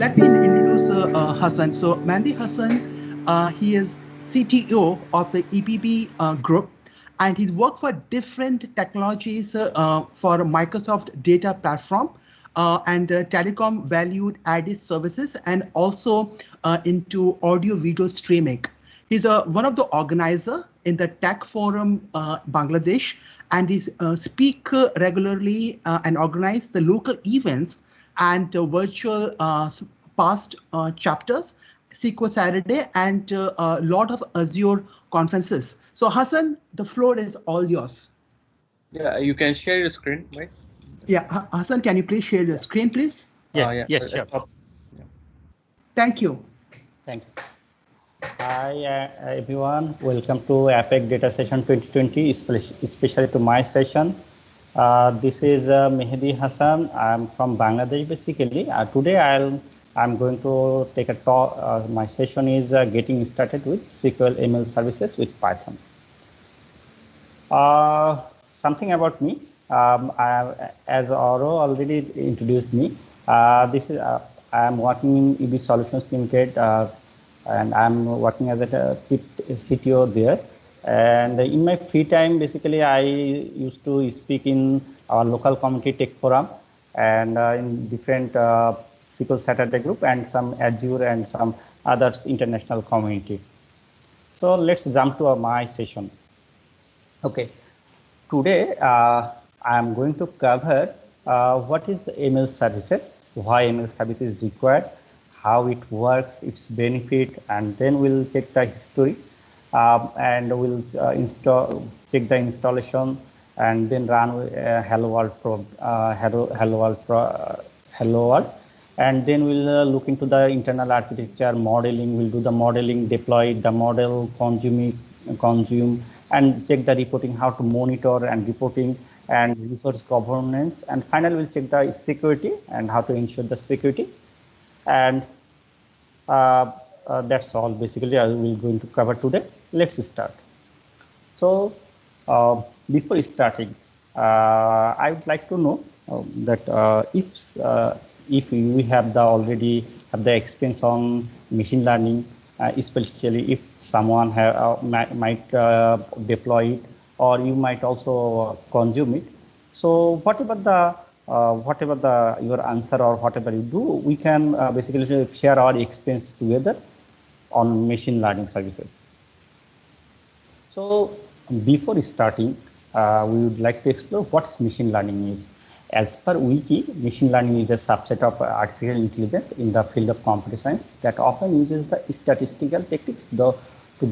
let me introduce Hassan. So Mehdi Hassan, he is CTO of the EPB group, and he's worked for different technologies for Microsoft Data Platform and telecom valued added services, and also into audio video streaming. He's one of the organizer in the Tech Forum Bangladesh, and he speak regularly and organize the local events and virtual past chapters, SQL Saturday, and a lot of Azure conferences. So Hassan, the floor is all yours. Yeah, you can share your screen, right? Yeah, Hassan, can you please share your screen, please? Yeah, yes, sure. Yeah. Thank you. Thank you. Hi, everyone. Welcome to APEC Data Session 2020, especially to my session. This is Mehdi Hassan. I'm from Bangladesh, basically. Today, I'm going to take a talk. My session is getting started with SQL ML services with Python. Something about me. As Oro already introduced me, I'm working in EB Solutions Limited, and I'm working as a CTO there. And in my free time, basically, I used to speak in our local community tech forum and in different SQL Saturday group and some Azure and some others international community. So let's jump to my session. Okay, today I am going to cover what is ML services, why ML service is required, how it works, its benefit, and then we'll take the history and we'll check the installation and then run Hello World, and then we'll look into the internal architecture modeling. We'll do the modeling, deploy the model, consume, and check the reporting, how to monitor and reporting and resource governance, and finally we'll check the security and how to ensure the security. And that's all basically I will going to cover today. Let's start. So before starting, I would like to know that if we have already have the experience on machine learning, especially if someone might deploy it, or you might also consume it. So whatever your answer or whatever you do, we can basically share our experience together on machine learning services. So before starting, we would like to explore what machine learning is. As per Wiki, machine learning is a subset of artificial intelligence in the field of computer science that often uses the statistical techniques to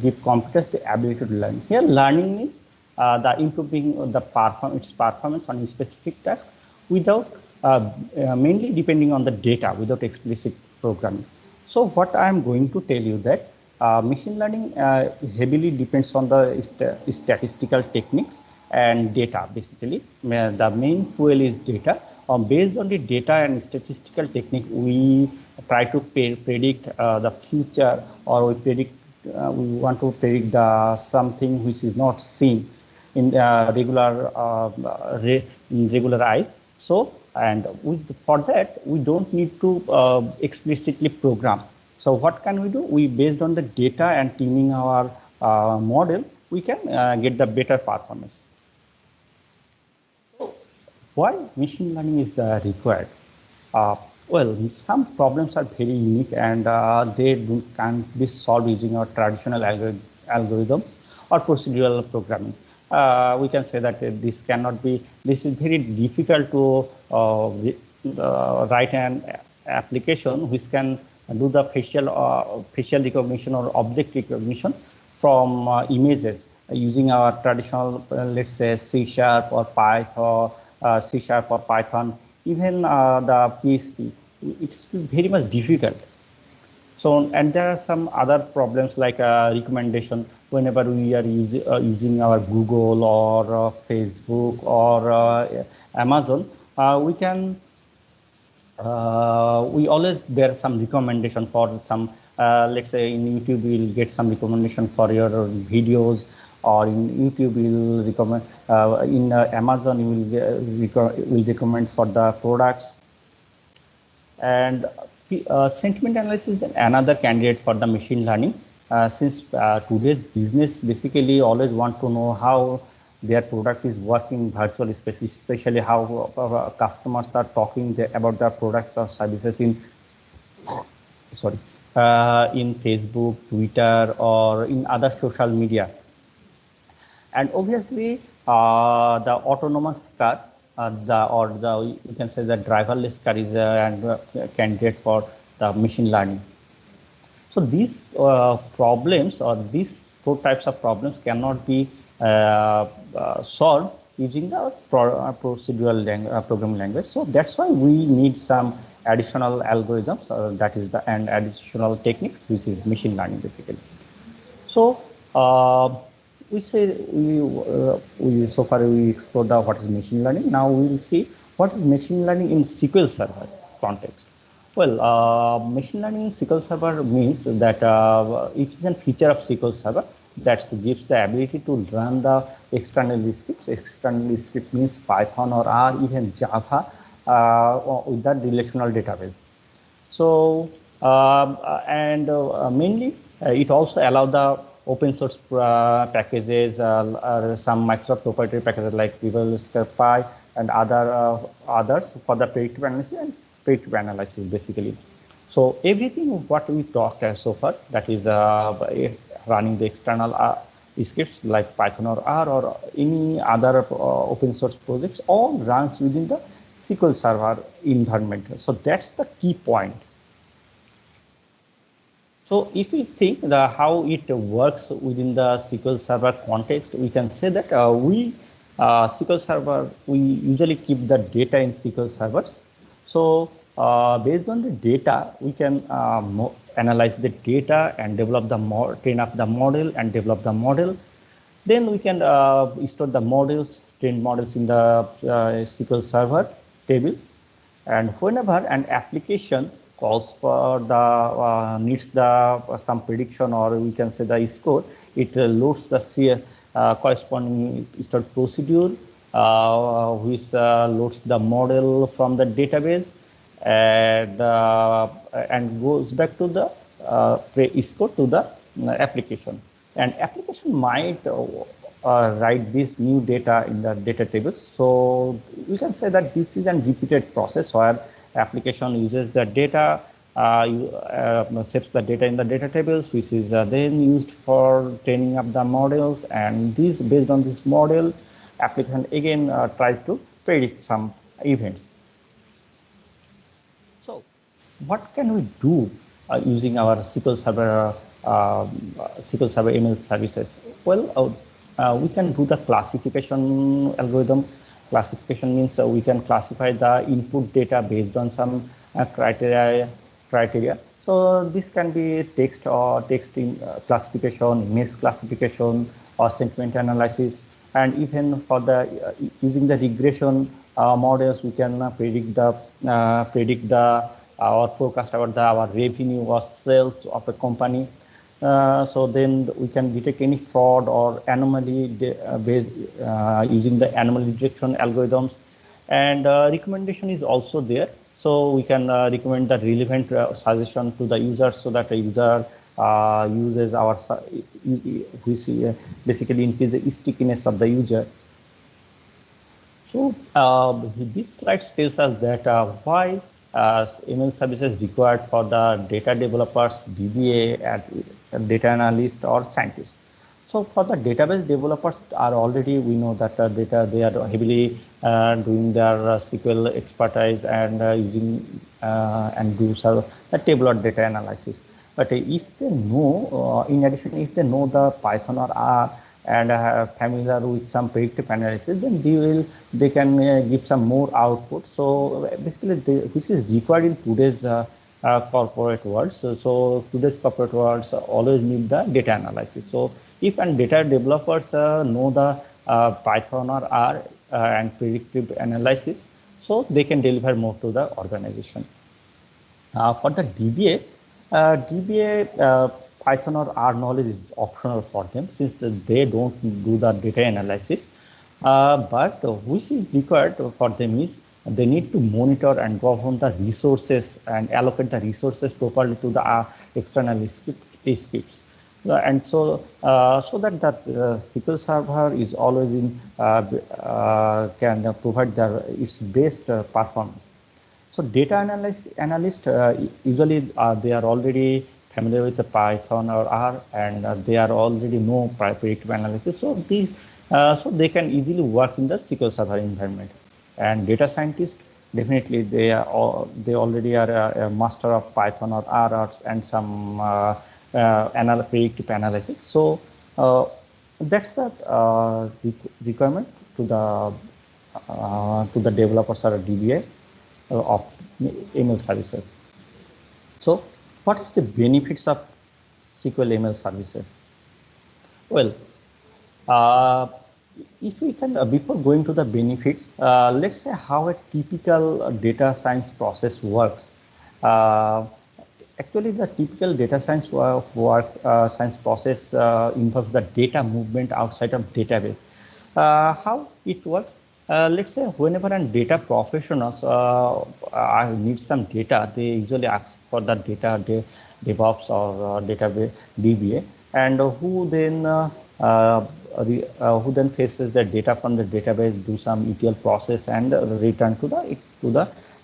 give computers the ability to learn. Here, learning is the improving the its performance on a specific task without mainly depending on the data, without explicit programming. So what I am going to tell you that machine learning heavily depends on the statistical techniques and data. Basically, the main fuel is data. Based on the data and statistical technique, we try to predict the future, or we want to predict something which is not seen in regular eyes. So, and for that, we don't need to explicitly program. So what can we do? We, based on the data and tuning our model, we can get the better performance. So why machine learning is required? Well, some problems are very unique and they can't be solved using our traditional algorithms or procedural programming. We can say that this is very difficult to write an application which can do the facial recognition or object recognition from images using our traditional, let's say, C# or Python, C# or Python, even the PHP. It's very much difficult. So, and there are some other problems like recommendation. Whenever we are using our Google or Facebook or Amazon, we always bear some recommendation for some. Let's say in YouTube, we'll get some recommendation for your videos, or in YouTube, we'll recommend. In Amazon, you will recommend for the products. And Sentiment analysis is another candidate for the machine learning. Since today's business basically always want to know how their product is working virtual space, especially how customers are talking about their products or services in in Facebook, Twitter, or in other social media. And obviously, the autonomous car, you can say the driverless car is a candidate for the machine learning. So these problems or these four types of problems cannot be solved using the procedural programming language. So that's why we need some additional algorithms, and additional techniques, which is machine learning basically. So so far we explored what is machine learning. Now we will see what is machine learning in SQL Server context. Well, machine learning in SQL Server means that it is a feature of SQL Server that gives the ability to run the external scripts. External script means Python or R, even Java, with the relational database. So, mainly it also allows the open source packages, some Microsoft proprietary packages like Weevil, StirPy, and others for the predictive analysis and predictive analysis basically. So everything what we talked so far, that is running the external scripts like Python or R or any other open source projects, all runs within the SQL Server environment. So that's the key point. So if we think how it works within the SQL Server context, we can say that SQL Server, we usually keep the data in SQL servers. So based on the data, we can analyze the data and develop train up the model and develop the model. Then we can store the models, train models in the SQL Server tables. And whenever an application calls for needs some prediction, or we can say the score, it loads the corresponding stored procedure, which loads the model from the database and goes back to the score to the application. And application might write this new data in the data tables. So we can say that this is a repeated process where application uses the data, saves the data in the data tables, which is then used for training up the models. And based on this model, application again tries to predict some events. So what can we do using our SQL Server ML services? Well, we can do the classification algorithm. Classification means we can classify the input data based on some criteria. So this can be text in classification, image classification, or sentiment analysis. And even for the using the regression models, we can predict or forecast about our revenue or sales of a company. So then we can detect any fraud or anomaly based using the anomaly detection algorithms. And recommendation is also there. So we can recommend the relevant suggestion to the user, so that the user uses which basically increase the stickiness of the user. So this slide tells us that why ML services required for the data developers, DBA, and data analyst or scientist. So for the database developers we know that they are heavily doing their SQL expertise and using and do the tabular data analysis. But if they know, in addition, if they know the Python or R and familiar with some predictive analysis, then they can give some more output. So basically, this is required in today's corporate world. So today's corporate world always need the data analysis. So if data developers know the Python or R and predictive analysis, so they can deliver more to the organization. For the DBA, Python or R knowledge is optional for them, since they don't do the data analysis. But which is required for them is they need to monitor and govern the resources and allocate the resources properly to the external scripts. And so that SQL Server is always in can provide its best performance. So data analyst usually they are already familiar with the Python or R, and they are already know predictive analysis. So they can easily work in the SQL Server environment. And data scientists, definitely they already are a master of Python or R and some predictive analysis. So that's the requirement to the developers or DBA of ML services. So what is the benefits of SQL ML services? Well, if we can, before going to the benefits, let's say how a typical data science process works. Actually, the typical data science science process involves the data movement outside of database. How it works? Let's say whenever a data professionals need some data, they usually ask for the data DevOps or database DBA, and who then faces the data from the database, do some ETL process, and return to the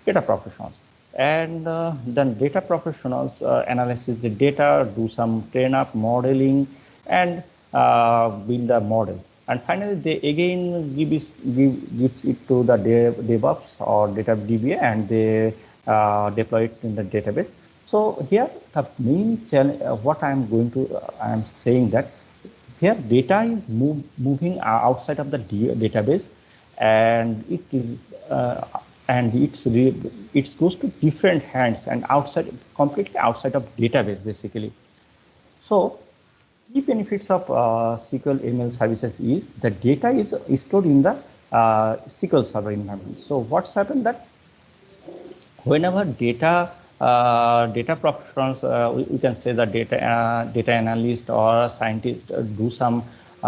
data professionals. And then data professionals analyze the data, do some train up modeling, and build a model. And finally, they again gives it to the DevOps or data DBA, and they deploy it in the database. So here, the main challenge, what I am saying that here data is moving outside of the database, and it goes to different hands and completely outside of database basically. So key benefits of SQL ML services is the data is stored in the SQL Server environment. So what's happened that whenever data professionals, we can say the data analyst or scientist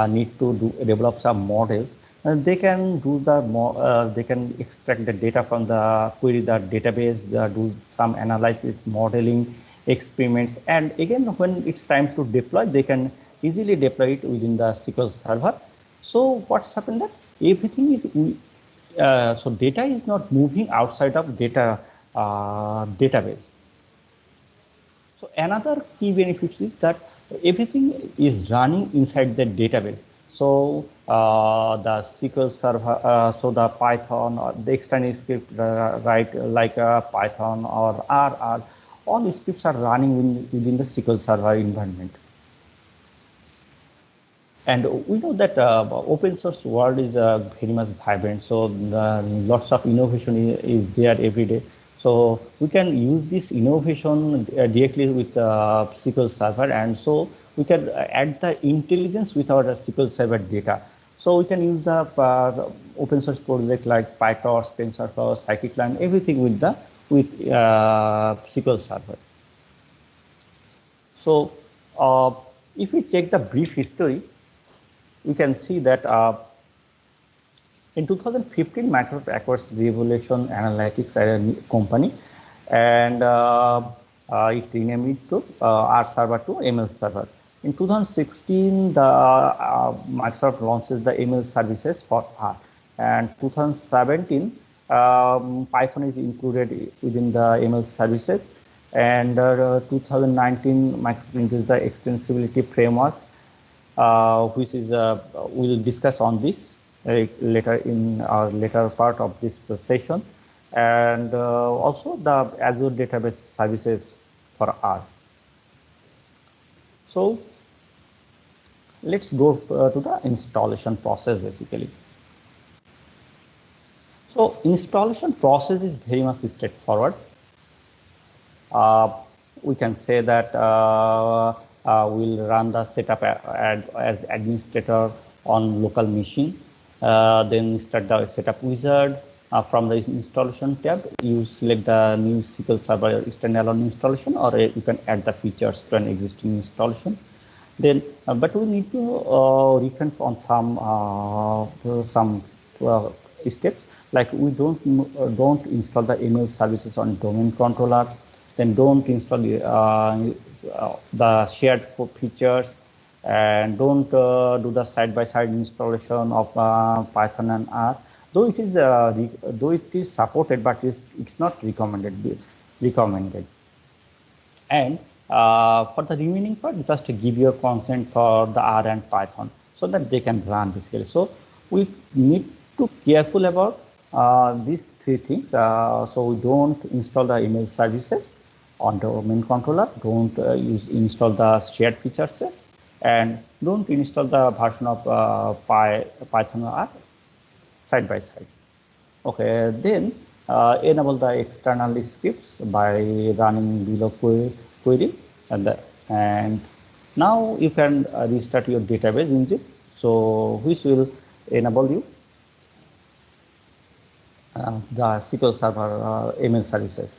need to develop some models. They can they can extract the data from the query the database, do some analysis, modeling, experiments, and again when it's time to deploy, they can easily deploy it within the SQL Server. So what's happened that everything is so data is not moving outside of database. So another key benefit is that everything is running inside the database. So the SQL Server, so the Python or the external script, like Python or R, all the scripts are running within the SQL Server environment. And we know that open source world is very much vibrant. So lots of innovation is there every day. So we can use this innovation directly with SQL Server, and so we can add the intelligence with our SQL Server data. So we can use the open source project like PyTorch, TensorFlow, Scikit-learn, everything with SQL Server. So if we check the brief history, we can see that in 2015, Microsoft acquires Revolution Analytics company, and it renamed it to R Server to ML Server. In 2016, Microsoft launches the ML services for R, and 2017, Python is included within the ML services, and 2019, Microsoft introduces the extensibility framework, which is we'll discuss on this later in our later part of this session, and also the Azure Database Services for R. So let's go to the installation process basically. So installation process is very much straightforward. We can say that we'll run the setup as administrator on local machine. Then start the setup wizard. From the installation tab, you select the new SQL Server standalone installation, or you can add the features to an existing installation. Then, but we need to refrain on some steps. Like we don't install the email services on domain controller, then don't install the shared features, and don't do the side-by-side installation of Python and R. Though it is supported, but it's not recommended. And for the remaining part, just give your consent for the R and Python so that they can run basically. So we need to careful about these three things. So we don't install the email services on the main controller, don't install the shared features, and don't install the version of Python or R side by side. Okay, then enable the external scripts by running below query, and now you can restart your database engine, so which will enable you the SQL Server ML services.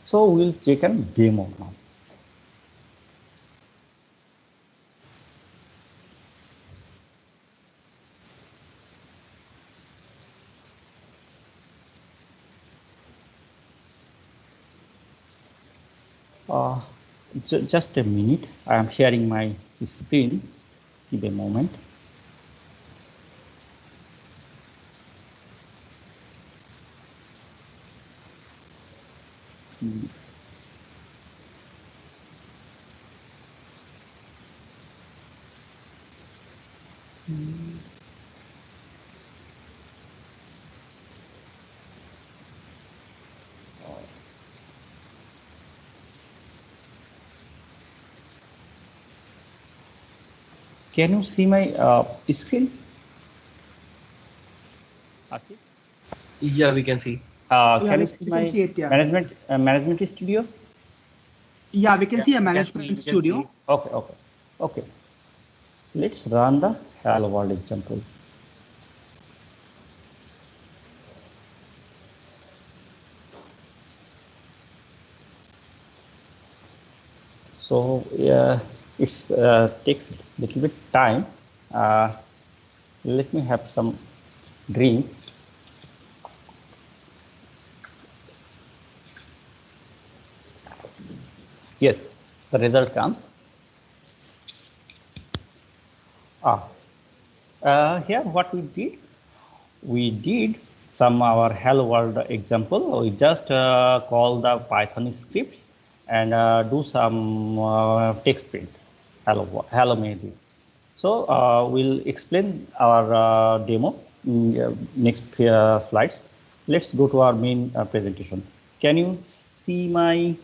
So we'll check a demo now. Just a minute, I am sharing my screen. Give a moment. Can you see my screen? Asif? Yeah, we can see. Yeah, Can you see my it, yeah. management studio? Yeah, we can see a management studio. Okay. Let's run the hello world example. So it takes a little bit time. Let me have some drink. Yes, the result comes. Here what we did some our hello world example. We just call the Python scripts and do some text print. Hello maybe. So we'll explain our demo in next slides. Let's go to our main presentation. Can you see my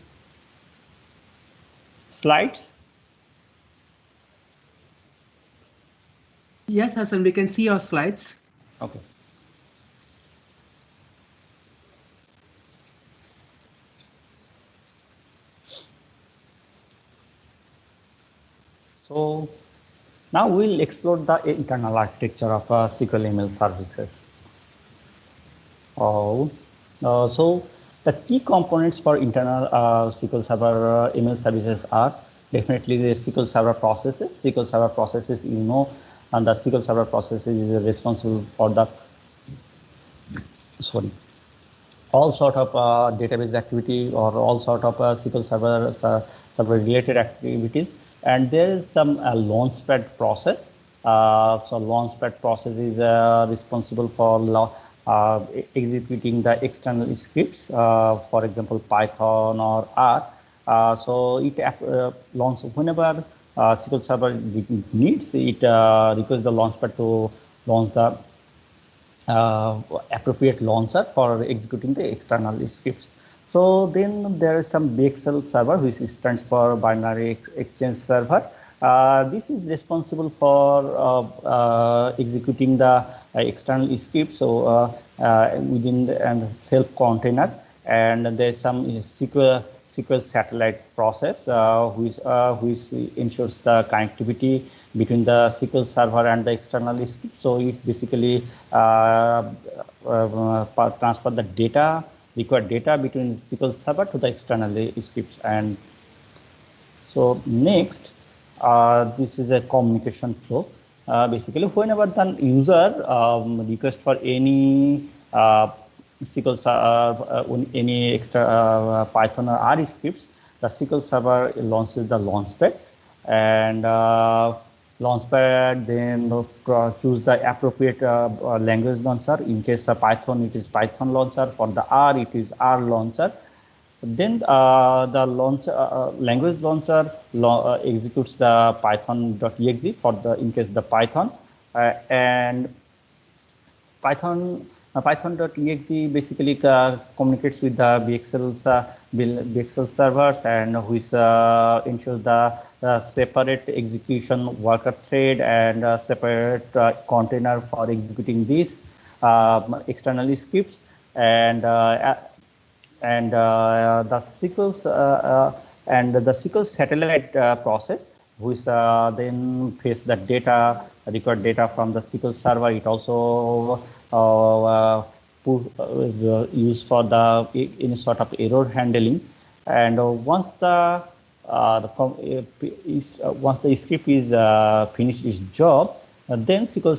slides? Yes, Hassan, we can see your slides. Okay. So now we'll explore the internal architecture of SQL ML services. So the key components for internal SQL Server ML services are definitely the SQL Server processes. SQL Server processes, and the SQL Server processes is responsible for the all sort of database activity or all sort of SQL Server related activities. And there is some launchpad process. So launchpad process is responsible for executing the external scripts, for example, Python or R. So it launches whenever SQL Server needs, it requires the launchpad to launch the appropriate launcher for executing the external scripts. So then there is some BXL server, which stands for Binary Exchange Server. This is responsible for executing the external scripts. So within the self container, and there's some SQL satellite process, which ensures the connectivity between the SQL server and the external script. So it basically transfer the required data between SQL server to the external scripts. And so next, this is a communication flow. Basically, whenever the user requests for any any extra Python or R scripts, the SQL Server launches the Launchpad, and Launchpad then choose the appropriate language launcher. In case of Python, it is Python launcher. For the R, it is R launcher. Then the language launcher executes the python.exe for the in case the Python, and Python.exe basically communicates with the BXL servers, and which ensures the separate execution worker thread and separate container for executing these external scripts, and the SQL satellite process, which then fetch the data, record data from the SQL Server. It also used for the any sort of error handling. And once the script is finished its job, then SQL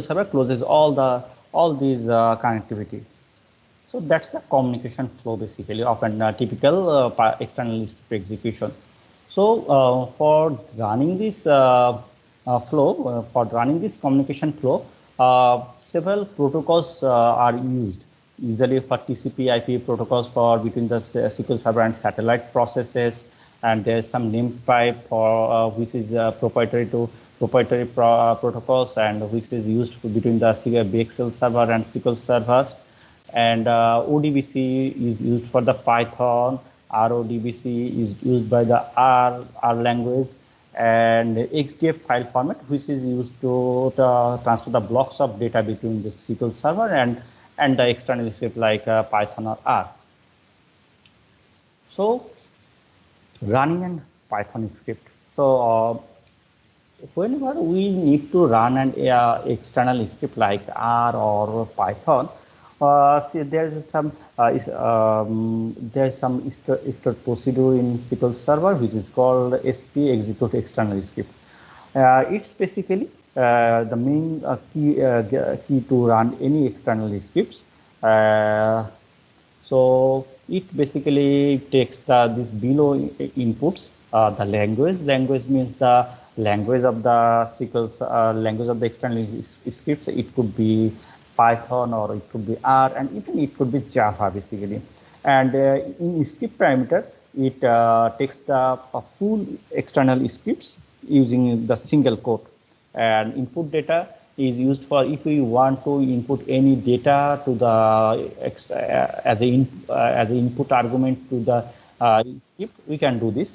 Server closes all these connectivity. So that's the communication flow basically of a typical external script execution. So for running this communication flow, several protocols are used. Usually for TCP/IP protocols for between the SQL Server and satellite processes, and there's some namepipe for which is proprietary protocols, and which is used between the BXL server and SQL servers. And ODBC is used for the Python. RODBC is used by the R language, and XDF file format, which is used to transfer the blocks of data between the SQL Server and the external script like Python or R. So running a Python script. So whenever we need to run an external script like R or Python, see, there's some stored procedure in SQL Server which is called SP execute external script. It's basically the main key to run any external scripts. So it basically takes this below inputs. The language means the language of the SQL language of the external scripts. It could be Python, or it could be R, and even it could be Java basically. And in script parameter, it takes the full external scripts using the single quote. And input data is used for if we want to input any data to the as an input argument to the script, we can do this.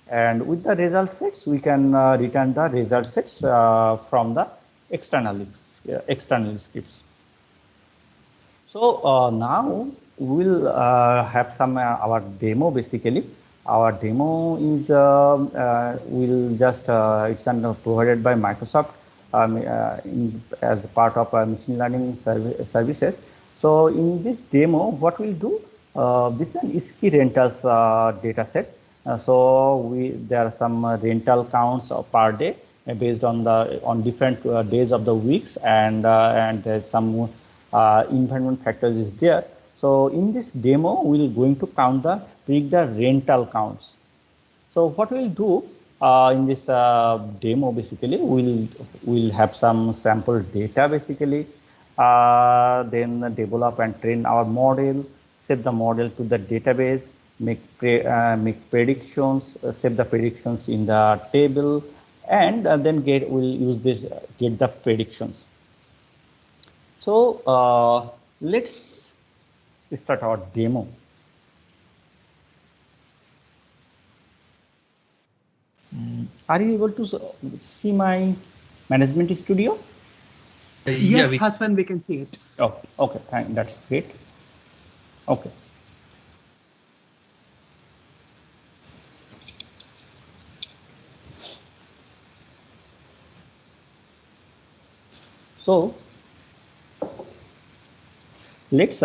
And with the result sets, we can return the result sets from the external scripts. So now we'll have some our demo basically. Our demo is will just it's provided by Microsoft as part of machine learning services. So in this demo, what we'll do, this is an ISKI rentals data set. So there are some rental counts per day based on different days of the weeks, and there's some environment factors is there. So in this demo, we're going to predict the rental counts. So what we'll do in this demo, basically, we'll have some sample data basically, then develop and train our model, set the model to the database, make predictions, set the predictions in the table, and then we'll use this get the predictions. So let's start our demo. Are you able to see my management studio? Yes, Hassan, we can see it. Oh, okay, that's great. Okay. So let's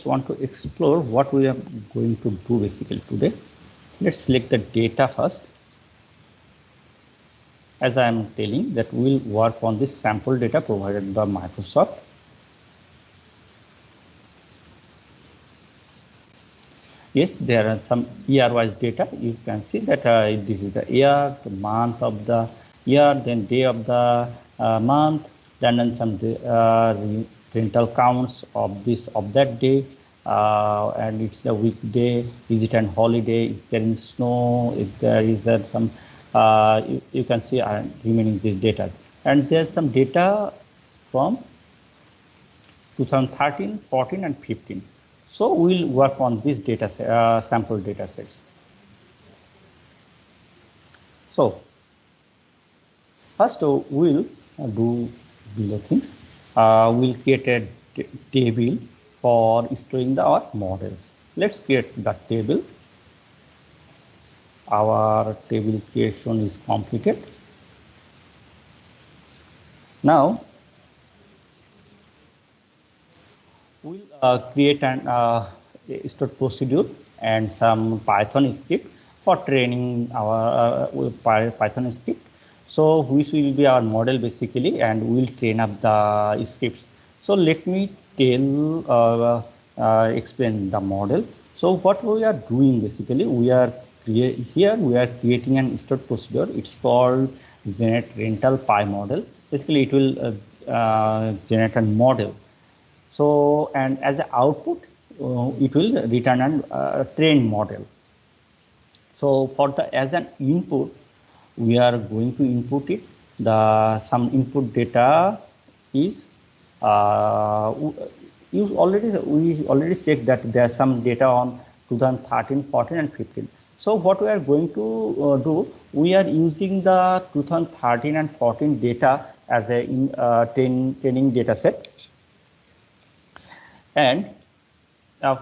want to explore what we are going to do basically today. Let's select the data first. as I am telling, that we'll work on this sample data provided by Microsoft. Yes, there are some year-wise data. You can see that this is the year, the month of the year, then day of the month, then some rental counts of that day, and it's the weekday. Is it an holiday? If there is snow, if there is some, you can see remaining this data. And there's some data from 2013, 14, and 15. So we'll work on this data sample data sets. So first we'll do below things. We'll create a table for storing our models. Let's create the table. Our table creation is completed. Now we'll create an stored procedure and some Python script for training our Python script. So which will be our model basically, and we'll train up the scripts. So let me explain the model. So what we are doing basically, we are creating an stored procedure. It's called generate rental py model. Basically, it will generate a model. So, and as an output, it will return a trained model. So for as an input, we are going to input it. Some input data is we already checked that there's some data on 2013, 14, and 15. So what we are going to do, we are using the 2013 and 14 data as a training data set. And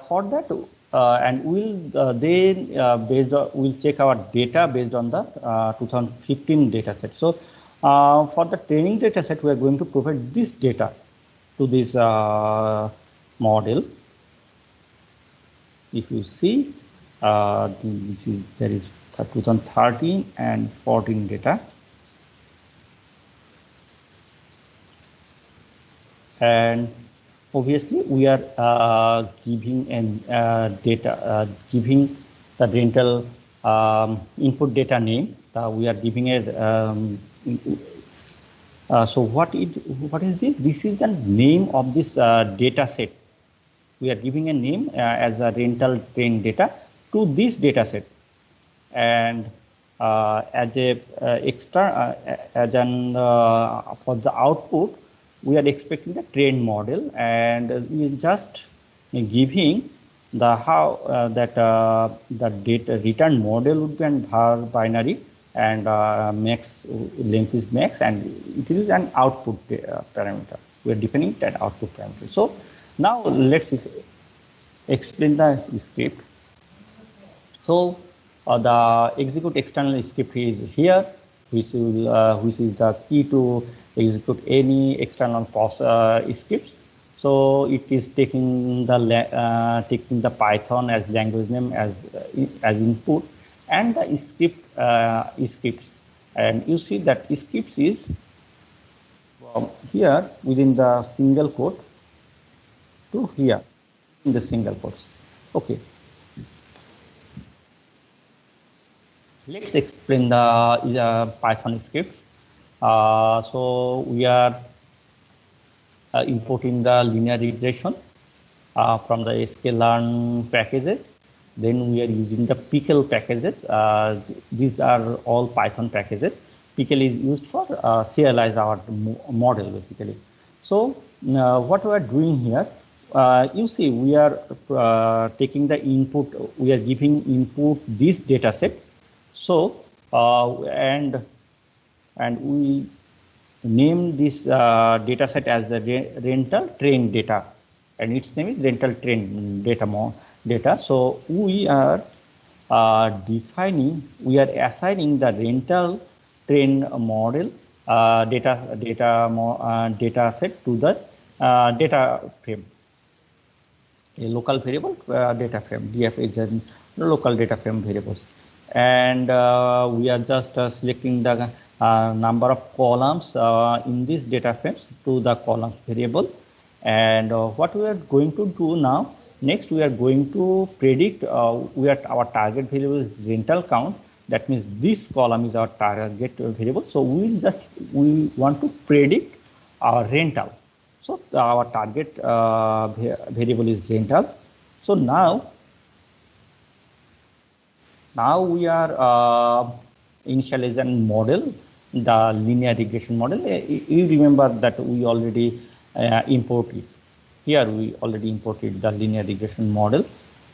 for that, and we'll check our data based on the 2015 data set. So for the training data set, we are going to provide this data to this model. If you see, there is 2013 and 14 data. And obviously, we are giving giving the rental input data name. We are giving it. So what is this? This is the name of this data set. We are giving a name as a rental train data to this data set, and as a extra for the output, we are expecting the trained model, and we are just giving the the data return model would be an var binary, and max length is max, and it is an output parameter. We are defining that output parameter. So now let's explain the script. So the execute external script is here, which is the key to execute any external scripts. So it is taking the Python as language name as input, and the scripts, and you see that scripts is here within the single quote to here in the single quotes. Okay. Let's explain the Python scripts. So we are importing the linear regression from the sklearn packages. Then we are using the Pickle packages. These are all Python packages. Pickle is used for serialize our model basically. So what we are doing here, you see we are taking the input. We are giving input this data set. So and we name this data set as the rental train data, and its name is rental train data. So we are assigning the rental train model data set to the data frame, a local variable data frame. DF is a local data frame variables, and we are just selecting the number of columns in these data frames to the columns variable. And what we are going to do now, next we are going to predict, our target variable is rental count. That means this column is our target variable. So we want to predict our rental. So our target variable is rental. So now we are initializing model, the linear regression model. You remember that we already imported. Here we already imported the linear regression model.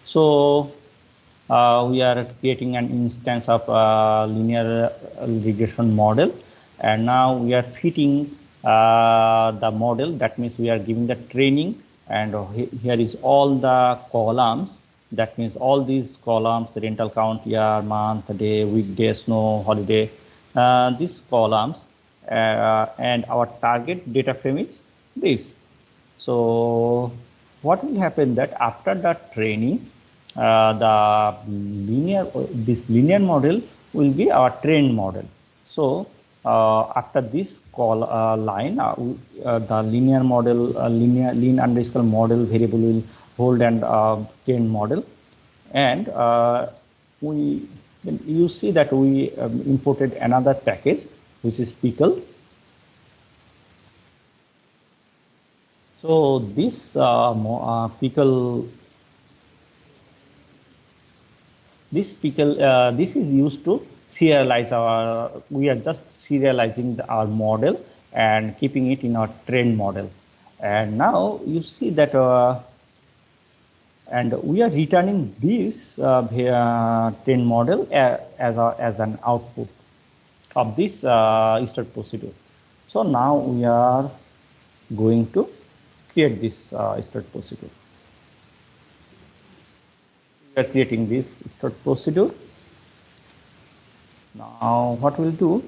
So we are creating an instance of linear regression model, and now we are fitting the model. That means we are giving the training, and here is all the columns. That means all these columns: rental count, year, month, day, weekday, snow, holiday, these columns, and our target data frame is this. So what will happen that after that training, this linear model will be our trained model. So after this line, the linear model, lean underscore model variable will hold and trained model, and you see that we imported another package which is Pickle. So this Pickle. This is used to serialize we are just serializing our model and keeping it in our trained model. And now you see that, and we are returning this trained model as an output of this start procedure. So now we are going to create this start procedure. We are creating this start procedure. Now what we'll do,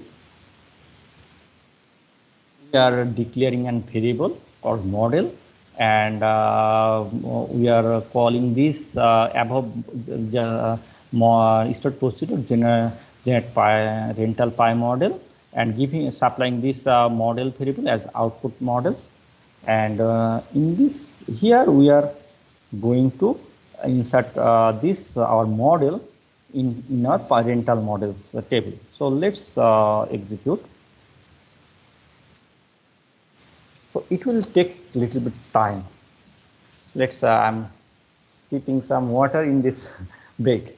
we are declaring a variable called model, and we are calling this above start procedure generate rental py model, and supplying this model variable as output models. And in this here we are going to insert our model in our parental models table. So let's execute. So it will take a little bit time. Let's I'm keeping some water in this bag.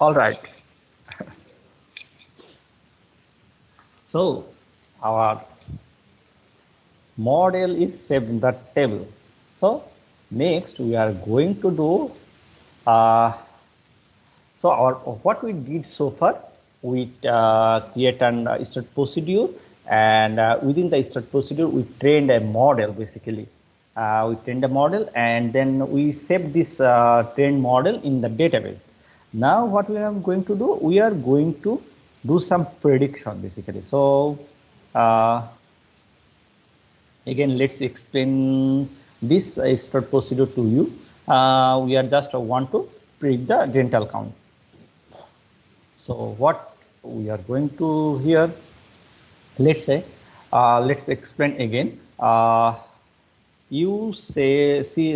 All right. So our model is saved in the table. So next we are going to do what we did so far. We create an start procedure, and within the start procedure we trained a model. Basically we trained a model, and then we save this trained model in the database. Now what we are going to do, we are going to do some prediction basically. So again, let's explain this start procedure to you. We are just want to predict the rental count. So what we are going to here, let's say, let's explain again. You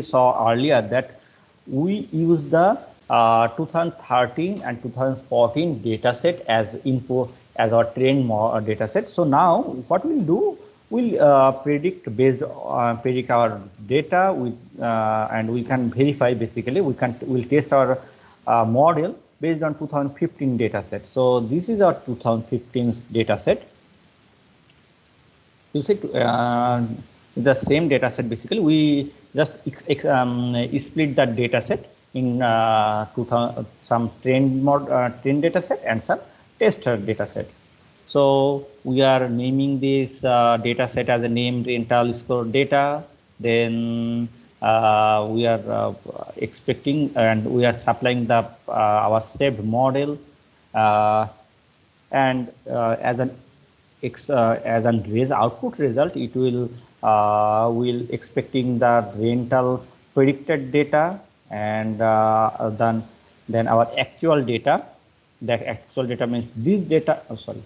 saw earlier that we use the 2013 and 2014 data set as info as our trained data set. So now what we'll do, we'll predict our data with and we can verify. Basically we'll test our model based on 2015 data set. So this is our 2015 data set. You see the same data set. Basically we just split that data set in some trained data set and some tester data set. So we are naming this data set as a name rental score data. Then we are expecting, and we are supplying the our saved model, and as an output result, it will expecting the rental predicted data, and then our actual data. That actual data means this data. Oh, sorry.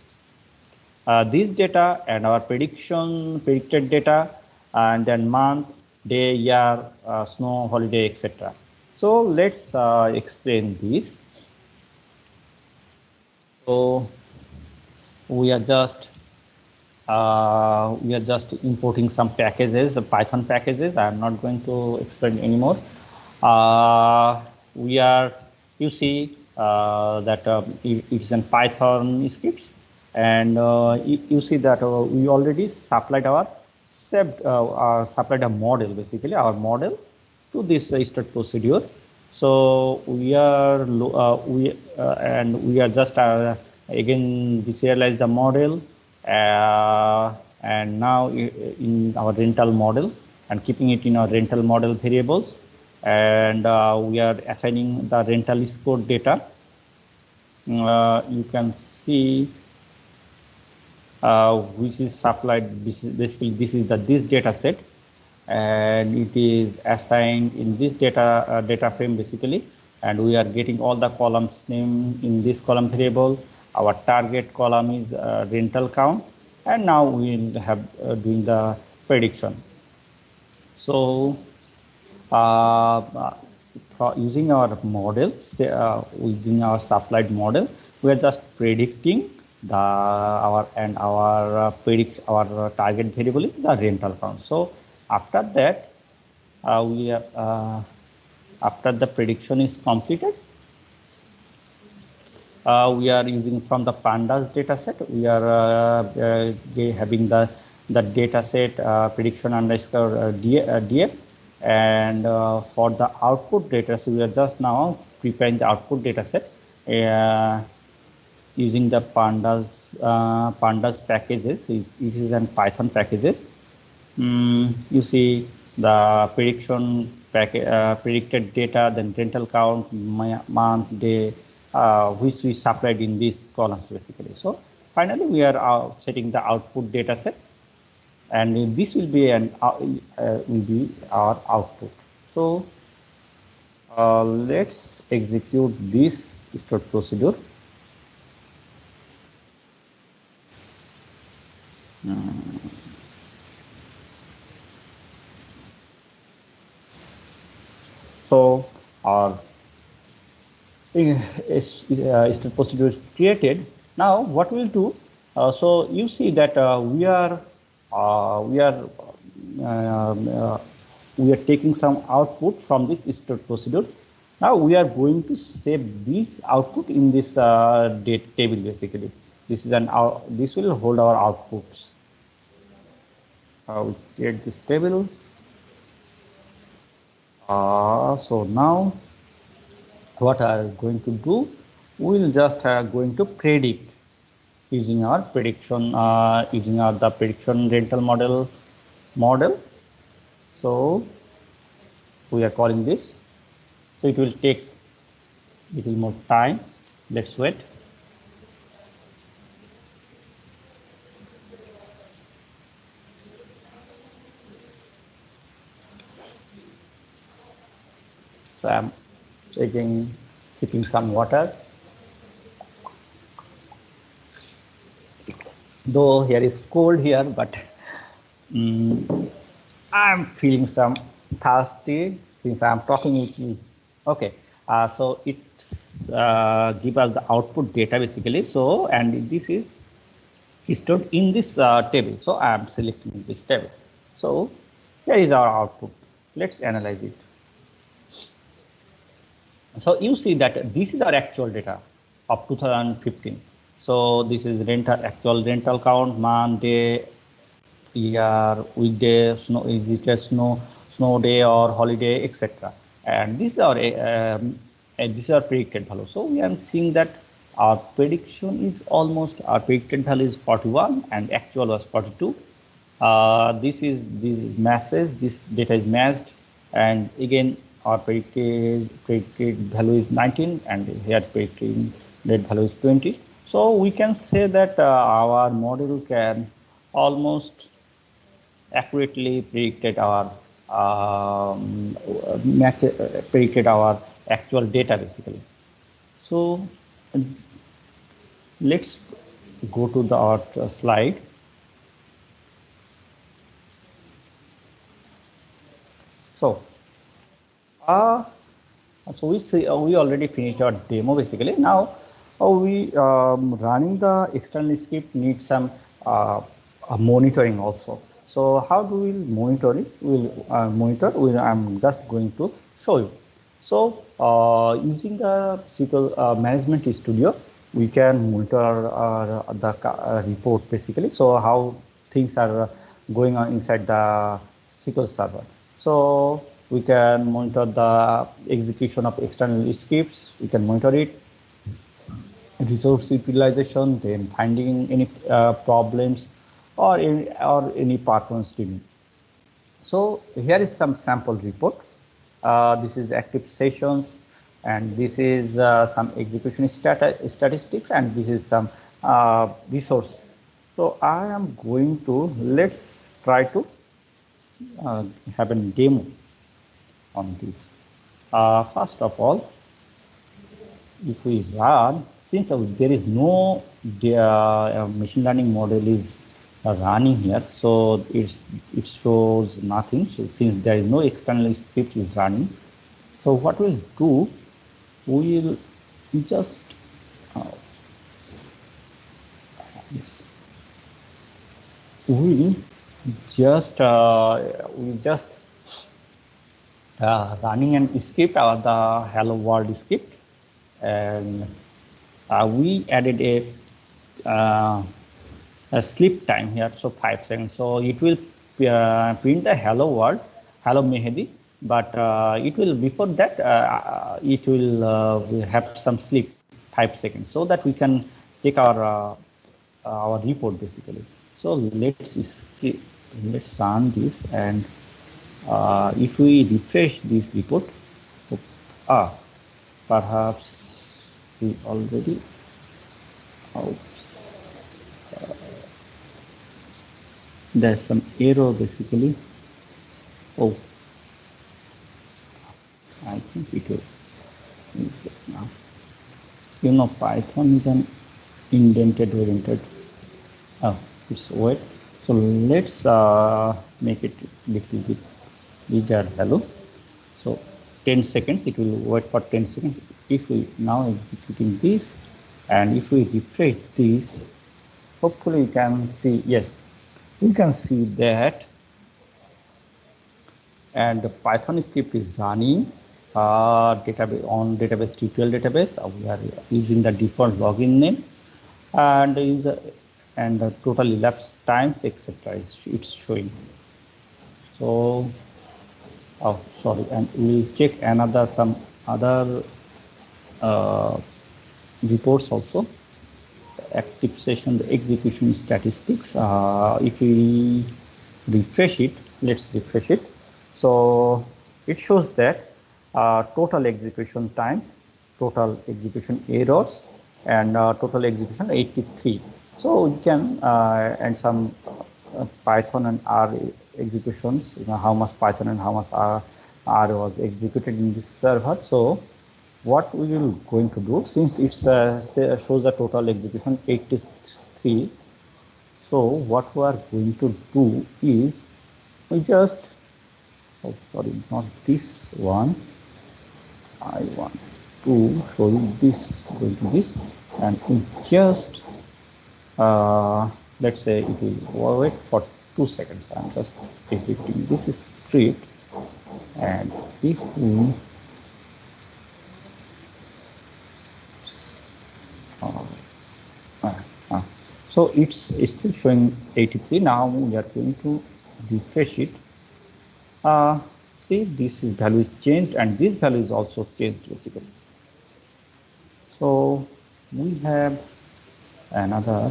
This data and our predicted data, and then month, day, year, snow, holiday, etc. So let's explain this. So we are just importing some packages, Python packages. I'm not going to explain anymore. We are, you see that it is in Python scripts, and you see that we already supplied our supplied a model, basically our model, to this start procedure. So we are and we are just again deserialize the model, and now in our rental model, and keeping it in our rental model variables, and we are assigning the rental score data. You can see which is supplied. Basically, this is this data set, and it is assigned in this data frame basically, and we are getting all the columns name in this column variable. Our target column is rental count, and now we will have doing the prediction. So using our model, using our supplied model, we are just predicting our target variable is the rental count. So after that, after the prediction is completed, we are using from the pandas data set. We are having the data set prediction underscore df, and for the output data, so we are just now preparing the output data set using the pandas packages. It is an Python packages. You see the prediction predicted data, then rental count, month, day, which we supplied in these columns basically. So finally, we are setting the output data set, and this will be our output. So let's execute this stored procedure. So our stored procedure is created. Now what we'll do? So you see that we are taking some output from this stored procedure. Now we are going to save this output in this date table basically. This is this will hold our outputs. We create this table. So now what I'm going to do, we'll just going to predict using our prediction, using the prediction rental model. So we are calling this. So it will take a little more time. Let's wait. So I'm sipping some water. Though here is cold here, but I'm feeling some thirsty since I'm talking with you. Okay, so it give us the output data basically. So, and this is stored in this table. So I'm selecting this table. So here is our output. Let's analyze it. So you see that this is our actual data of 2015. So this is actual rental count, month, day, year, weekday, snow, is it a snow day or holiday, etc. And this is our predicted value. So we are seeing that our prediction is our predicted value is 41 and actual was 42. This data is matched. And again, our predicted value is 19, and here predicted value is 20. So we can say that our model can almost accurately predicted our actual data basically. So let's go to our slide. So we already finished our demo basically. Now we running the external script needs some monitoring also. So how do we monitor it? I'm just going to show you. So using the SQL Management Studio, we can monitor the report basically. So how things are going on inside the SQL server. So we can monitor the execution of external scripts. We can monitor it, resource utilization, then finding any problems or any performance tuning. So here is some sample report. This is active sessions, and this is some execution statistics, and this is some resource. So I am going to, let's try to have a demo on this. First of all, if we run, since there is no machine learning model is running here, so it shows nothing. So since there is no external script is running, so what we'll do, we'll just running an script or the hello world script, and we added a sleep time here, so 5 seconds. So it will print the hello world, hello Mehdi, but it will, before that it will have some sleep 5 seconds, so that we can check our report basically. So let's run this, and if we refresh this report, perhaps we already there's some error basically. Oh, I think it will now. You know, Python is an indented oriented. Oh, it's wait. So let's make it little bit bigger value. So 10 seconds, it will wait for 10 seconds. If we now executing this, and if we refresh this, hopefully you can see, yes, you can see that, and the Python script is running database on database tutorial database. We are using the default login name, and the total elapsed times, etc. It's showing. So, oh sorry, and we'll check some other reports also. Active session, the execution statistics. If we refresh it, let's refresh it. So it shows that total execution times, total execution errors, and total execution 83. So you can and some Python and R executions. You know how much Python and how much R was executed in this server. So what we will going to do, since it shows the total execution 83, so what we are going to do is we just, oh sorry, not this one, I want to show you this, going to this, and we just let's say it will wait for 2 seconds. I'm just editing this script, and if we so it's still showing 83. Now we are going to refresh it. See, this value is changed, and this value is also changed basically. So we have another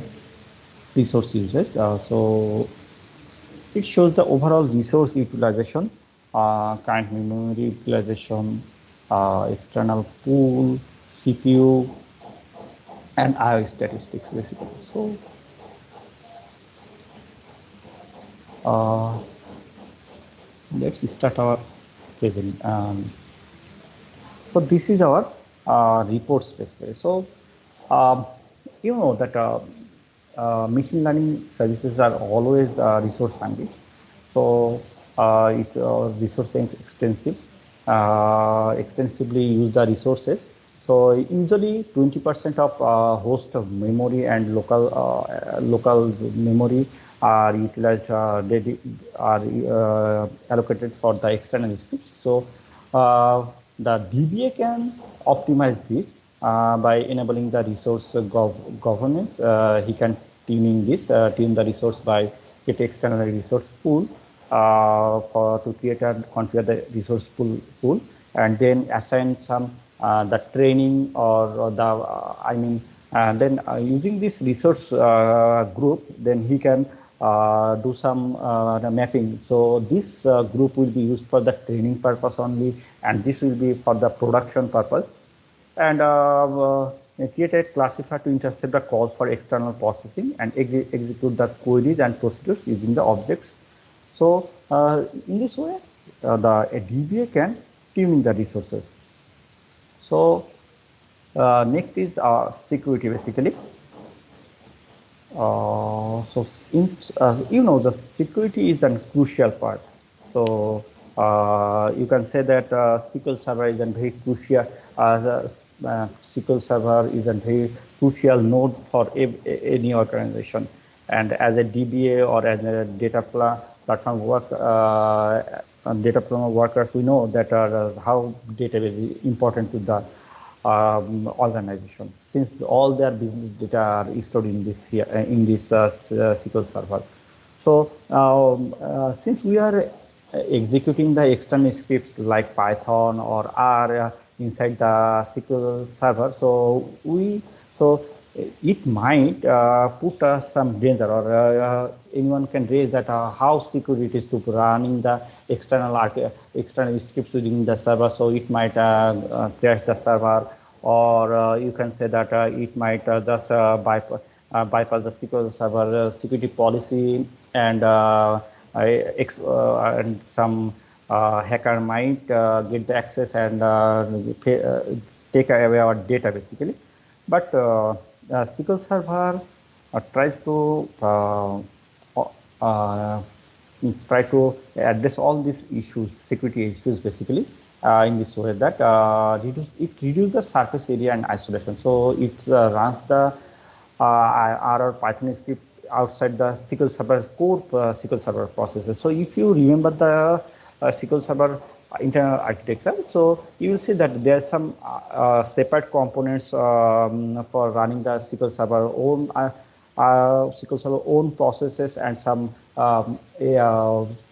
resource usage. So it shows the overall resource utilization current memory utilization, external pool, CPU, and IO statistics basically. So let's start our present. So this is our reports basically. So you know that machine learning services are always resource hungry. So it's resource extensive, extensively use the resources. So usually 20% of host of memory and local memory are utilized, are allocated for the external scripts. So the DBA can optimize this by enabling the resource governance. He can tune the resource by get external resource pool to create and configure the resource pool, and then assign some the training or the then using this resource group, then he can do some mapping. So this group will be used for the training purpose only, and this will be for the production purpose. And create a classifier to intercept the calls for external processing and execute the queries and procedures using the objects. So in this way, a DBA can tune the resources. So next is security basically. So you know, the security is a crucial part. So you can say that SQL Server is a very crucial. SQL Server is a very crucial node for any organization. And as a DBA or as a data platform workers, we know that how database is important to the organization, since all their business data are stored in this SQL Server. So since we are executing the external scripts like Python or R inside the SQL Server, so it might put some danger, or anyone can raise that how secure it is to running the external scripts using the server. So it might crash the server, or you can say that it might just bypass the SQL Server security policy, and some hacker might get the access and take away our data basically. But SQL Server tries to try to address all these issues, security issues basically, in this way that reduces the surface area and isolation. So it runs the R or Python script outside the SQL Server core SQL Server processes. So if you remember the SQL Server internal architecture, so you will see that there are some separate components for running the SQL Server own processes, and some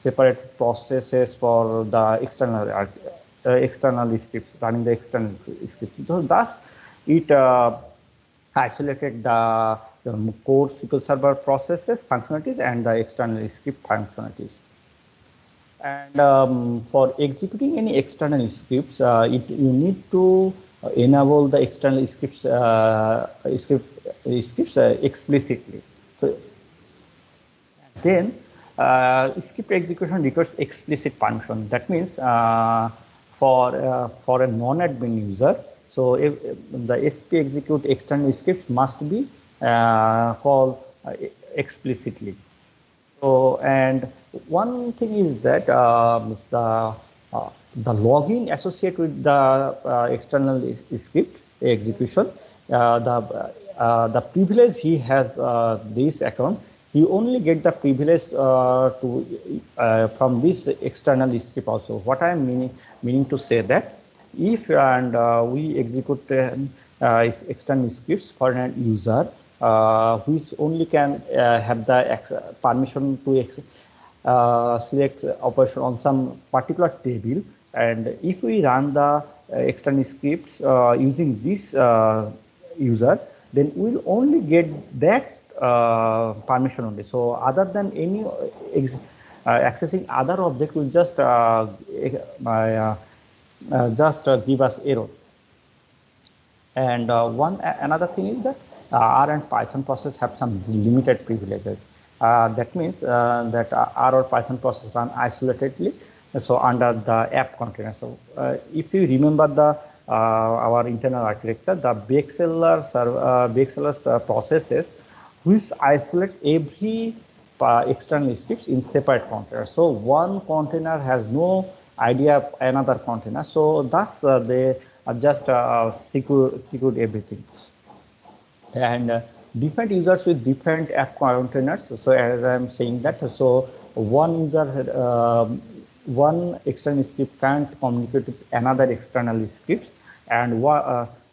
separate processes for the external scripts, running the external scripts. So thus it isolated the core SQL Server processes functionalities and the external script functionalities. And for executing any external scripts, you need to enable the external scripts explicitly. So then script execution requires explicit function. That means for a non-admin user, so if the SP execute external scripts must be called explicitly. So, and one thing is that the logging associated with the external script execution, the privilege he has this account, he only get the privilege from this external script also. What I am meaning to say that if we execute external scripts for an user, which only can have the permission to select operation on some particular table, and if we run the external scripts using this user, then we'll only get that permission only. So other than any accessing other object will just give us error. And another thing is that R and Python process have some limited privileges. That means that R or Python process run isolatedly, so under the app container. So if you remember the our internal architecture, the Bake-Sellers processes which isolate every external scripts in separate containers. So one container has no idea of another container. So thus they just secure everything. And different users with different app containers. So as I'm saying that, so one user, one external script can't communicate with another external script, and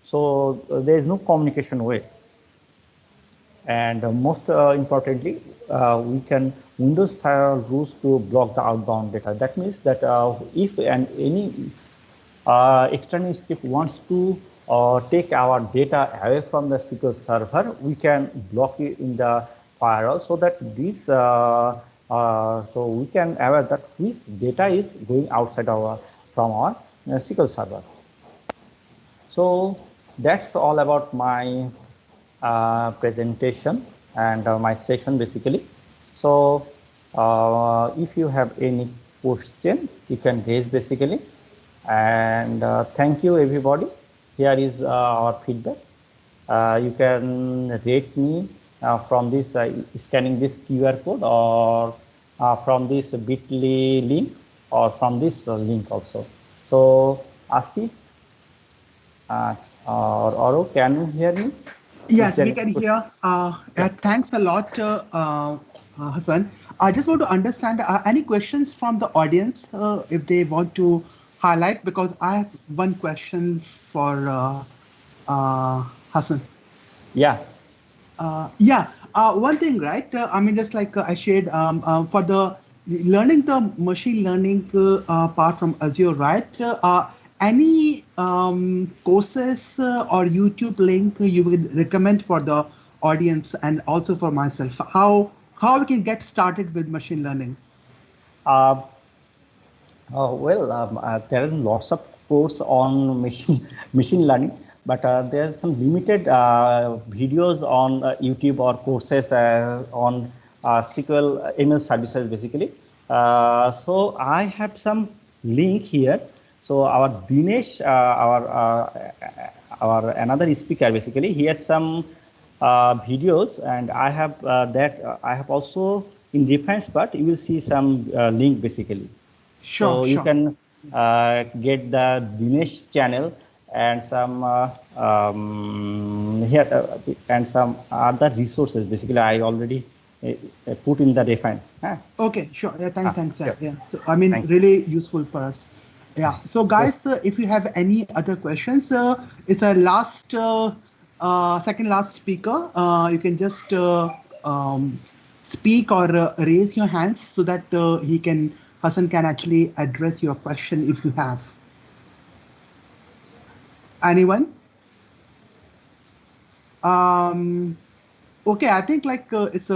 so there is no communication way. And most importantly, we can Windows firewall rules to block the outbound data. That means that if any external script wants to take our data away from the SQL server, we can block it in the firewall, so that this so we can aware that this data is going outside from our SQL server. So that's all about my presentation and my session basically. So if you have any question, you can raise basically. And thank you everybody. Here is our feedback. You can rate me from this scanning this QR code, or from this bit.ly link, or from this link also. So Asti or Oro, can you hear me? Yes, we can hear. Thanks a lot, Hassan. I just want to understand any questions from the audience if they want to highlight, because I have one question for Hassan. Yeah. One thing, right? I mean, just like I shared for the learning the machine learning part from Azure, right? Any courses or YouTube link you would recommend for the audience and also for myself? How we can get started with machine learning? Well, there are lots of courses on machine learning, but there are some limited videos on YouTube or courses on SQL ML services basically. So I have some link here. So our Dinesh, our another speaker basically, he has some videos, and I have that I have also in reference part. You will see some link basically. Sure. So you can get the Dinesh channel and some here and some other resources. Basically, I already put in the reference. Okay, sure. Yeah, thanks, sir. Sure. Yeah, so I mean, really useful for us. Yeah. So guys, if you have any other questions, it's a last, second last speaker. You can just speak or raise your hands so that Hassan can actually address your question if you have. Anyone? Okay, I think like it's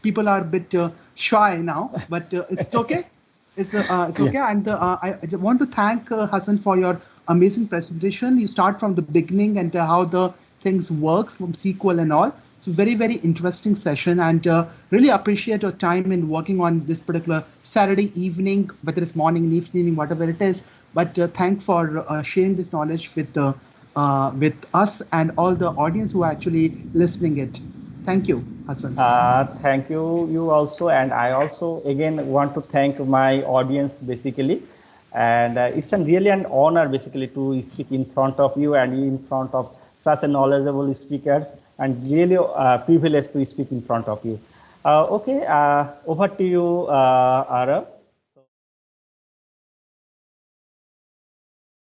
people are a bit shy now, but it's okay. It's okay, and I just want to thank Hassan for your amazing presentation. You start from the beginning and how the things works from SQL and all. So very, very interesting session, and really appreciate your time in working on this particular Saturday evening, whether it's morning, evening, whatever it is. But thanks for sharing this knowledge with us and all the audience who are actually listening it. Thank you, Hassan. Thank you, you also, and I also again want to thank my audience basically, and it's really an honor basically to speak in front of you and in front of such a knowledgeable speakers, and really privileged to speak in front of you. Okay, over to you, Arav.